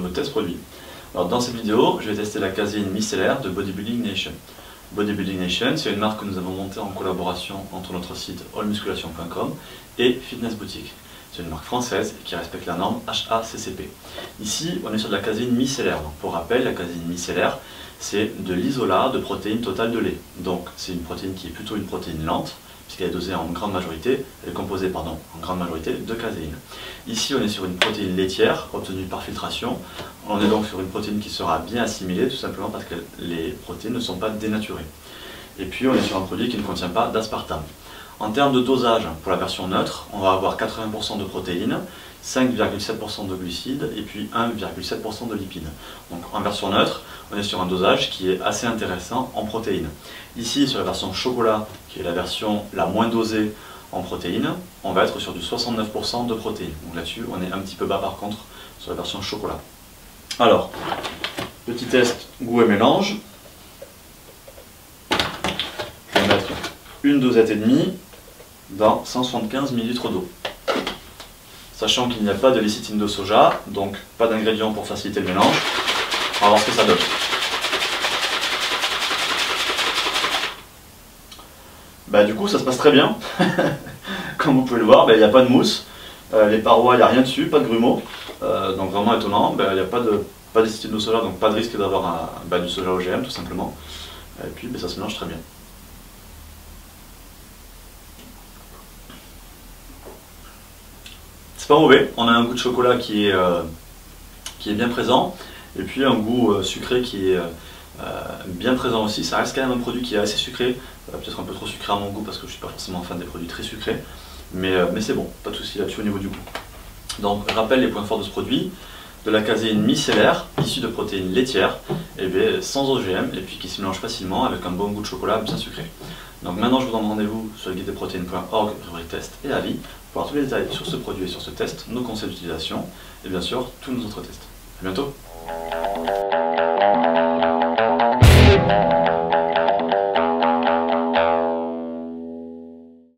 nouveau test produit. Alors dans cette vidéo, je vais tester la caséine micellaire de Bodybuilding Nation. Bodybuilding Nation, c'est une marque que nous avons montée en collaboration entre notre site allmusculation.com et Fitness Boutique. C'est une marque française qui respecte la norme HACCP. Ici, on est sur de la caséine micellaire. Donc, pour rappel, la caséine micellaire, c'est de l'isolat de protéines totales de lait. Donc c'est une protéine qui est plutôt une protéine lente, puisqu'elle est dosée en grande majorité, elle est composée en grande majorité de caséine. Ici on est sur une protéine laitière obtenue par filtration. On est donc sur une protéine qui sera bien assimilée, tout simplement parce que les protéines ne sont pas dénaturées. Et puis on est sur un produit qui ne contient pas d'aspartame. En termes de dosage, pour la version neutre, on va avoir 80% de protéines, 5,7% de glucides et puis 1,7% de lipides. Donc en version neutre, on est sur un dosage qui est assez intéressant en protéines. Ici, sur la version chocolat, qui est la version la moins dosée en protéines, on va être sur du 69% de protéines. Donc là-dessus, on est un petit peu bas par contre sur la version chocolat. Alors, petit test goût et mélange. Je vais mettre une dosette et demie dans 175 ml d'eau. Sachant qu'il n'y a pas de lécithine de soja, donc pas d'ingrédients pour faciliter le mélange. On va voir ce que ça donne. Du coup ça se passe très bien. Comme vous pouvez le voir, il n'y a pas de mousse. Les parois, il n'y a rien dessus, pas de grumeaux. Donc vraiment étonnant. Il n'y a pas de lécithine de soja, donc pas de risque d'avoir du soja OGM tout simplement. Et puis ça se mélange très bien. C'est pas mauvais, on a un goût de chocolat qui est bien présent, et puis un goût sucré qui est bien présent aussi. Ça reste quand même un produit qui est assez sucré, peut-être un peu trop sucré à mon goût parce que je ne suis pas forcément fan des produits très sucrés, mais c'est bon, pas de souci là-dessus au niveau du goût. Donc je rappelle les points forts de ce produit: de la caséine micellaire, issue de protéines laitières, sans OGM, et puis qui se mélange facilement avec un bon goût de chocolat bien sucré. Donc maintenant je vous donne rendez-vous sur le guideprotéines.org, rubrique test et avis, pour avoir tous les détails sur ce produit et sur ce test, nos conseils d'utilisation, et bien sûr tous nos autres tests. A bientôt.